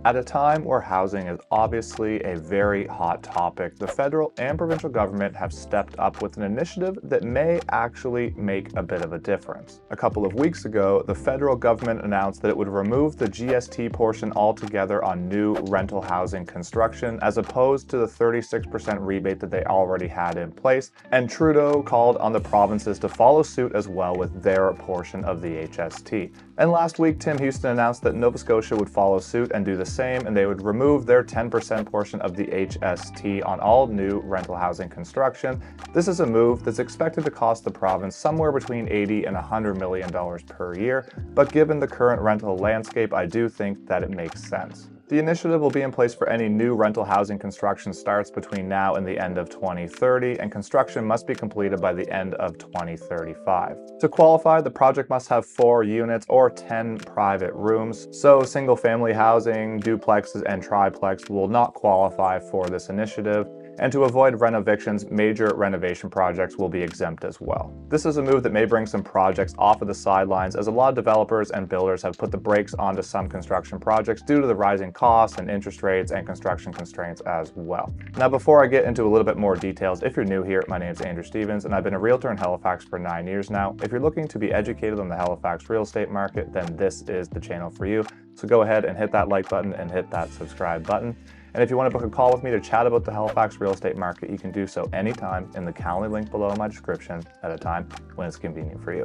At a time where housing is obviously a very hot topic, the federal and provincial government have stepped up with an initiative that may actually make a bit of a difference. A couple of weeks ago, the federal government announced that it would remove the GST portion altogether on new rental housing construction, as opposed to the 36% rebate that they already had in place, and Trudeau called on the provinces to follow suit as well with their portion of the HST. And last week, Tim Houston announced that Nova Scotia would follow suit and do the same, and they would remove their 10% portion of the HST on all new rental housing construction. This is a move that's expected to cost the province somewhere between $80 and $100 million per year, but given the current rental landscape, I do think that it makes sense. The initiative will be in place for any new rental housing construction starts between now and the end of 2030, and construction must be completed by the end of 2035. To qualify, the project must have 4 units or 10 private rooms, so single-family housing, duplexes, and triplex will not qualify for this initiative. And to avoid rent evictions, major renovation projects will be exempt as well. This is a move that may bring some projects off of the sidelines, as a lot of developers and builders have put the brakes onto some construction projects due to the rising costs and interest rates and construction constraints as well. Now, before I get into a little bit more details, if you're new here, my name is Andrew Stevens, and I've been a realtor in Halifax for 9 years now. If you're looking to be educated on the Halifax real estate market, then this is the channel for you. So go ahead and hit that like button and hit that subscribe button. And if you want to book a call with me to chat about the Halifax real estate market, you can do so anytime in the Calendly link below in my description at a time when it's convenient for you.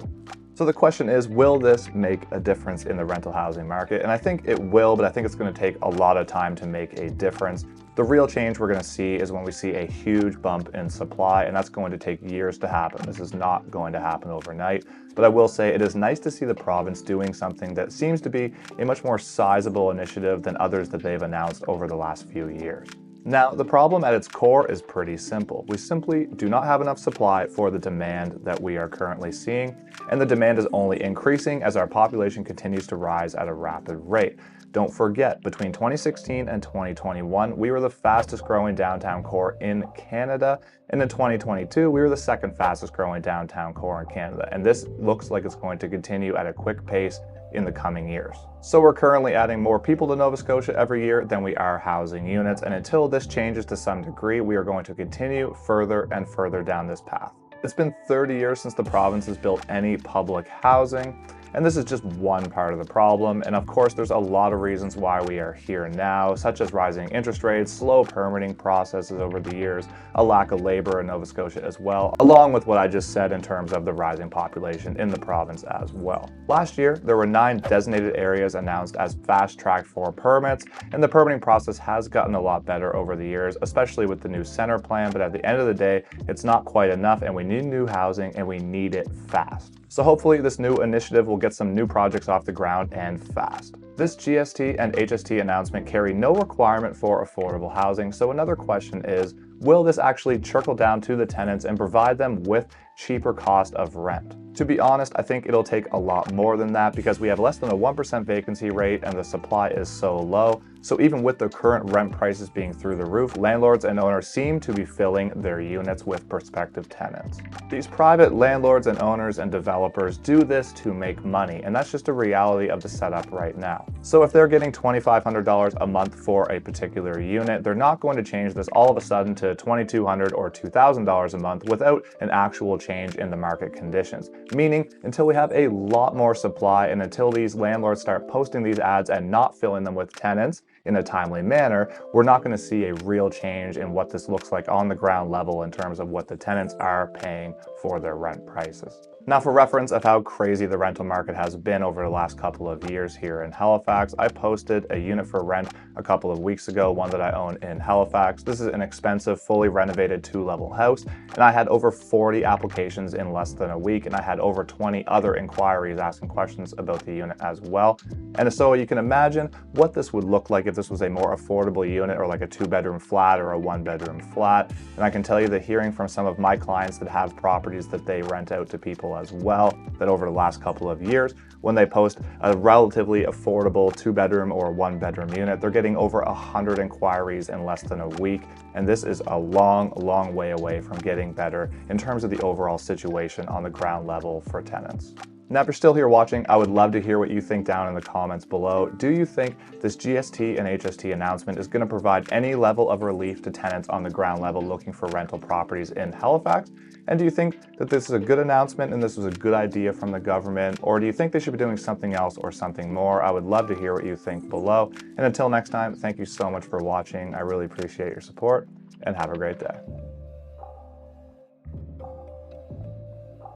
So the question is, will this make a difference in the rental housing market? And I think it will, but I think it's going to take a lot of time to make a difference. The real change we're going to see is when we see a huge bump in supply, and that's going to take years to happen. This is not going to happen overnight. But I will say it is nice to see the province doing something that seems to be a much more sizable initiative than others that they've announced over the last few years. Now, the problem at its core is pretty simple. We simply do not have enough supply for the demand that we are currently seeing, and the demand is only increasing as our population continues to rise at a rapid rate. Don't forget, between 2016 and 2021, we were the fastest growing downtown core in Canada, and in 2022, we were the second fastest growing downtown core in Canada, and this looks like it's going to continue at a quick pace in the coming years. So we're currently adding more people to Nova Scotia every year than we are housing units, and until this changes to some degree, we are going to continue further and further down this path. It's been 30 years since the province has built any public housing, and this is just one part of the problem. And of course, there's a lot of reasons why we are here now, such as rising interest rates, slow permitting processes over the years, a lack of labor in Nova Scotia as well, along with what I just said in terms of the rising population in the province as well. Last year, there were 9 designated areas announced as fast-tracked for permits, and the permitting process has gotten a lot better over the years, especially with the new center plan, but at the end of the day, it's not quite enough, and we need new housing, and we need it fast. So hopefully this new initiative will get some new projects off the ground and fast. This GST and HST announcement carry no requirement for affordable housing, so another question is, will this actually trickle down to the tenants and provide them with cheaper cost of rent? To be honest, I think it'll take a lot more than that because we have less than a 1% vacancy rate and the supply is so low. So even with the current rent prices being through the roof, landlords and owners seem to be filling their units with prospective tenants. These private landlords and owners and developers do this to make money, and that's just a reality of the setup right now. So if they're getting $2,500 a month for a particular unit, they're not going to change this all of a sudden to $2,200 or $2,000 a month without an actual change in the market conditions. Meaning, until we have a lot more supply and until these landlords start posting these ads and not filling them with tenants in a timely manner, we're not going to see a real change in what this looks like on the ground level in terms of what the tenants are paying for their rent prices. Now, for reference of how crazy the rental market has been over the last couple of years here in Halifax, I posted a unit for rent a couple of weeks ago, one that I own in Halifax. This is an expensive, fully renovated 2-level house, and I had over 40 applications in less than a week, and I had over 20 other inquiries asking questions about the unit as well. And so you can imagine what this would look like if this was a more affordable unit, or like a 2-bedroom flat or a 1-bedroom flat. And I can tell you that hearing from some of my clients that have properties that they rent out to people as well, that over the last couple of years, when they post a relatively affordable 2-bedroom or 1-bedroom unit, they're getting over 100 inquiries in less than a week. And this is a long, long way away from getting better in terms of the overall situation on the ground level for tenants. Now, if you're still here watching, I would love to hear what you think down in the comments below. Do you think this GST and HST announcement is going to provide any level of relief to tenants on the ground level looking for rental properties in Halifax? And do you think that this is a good announcement and this was a good idea from the government? Or do you think they should be doing something else or something more? I would love to hear what you think below. And until next time, thank you so much for watching. I really appreciate your support and have a great day.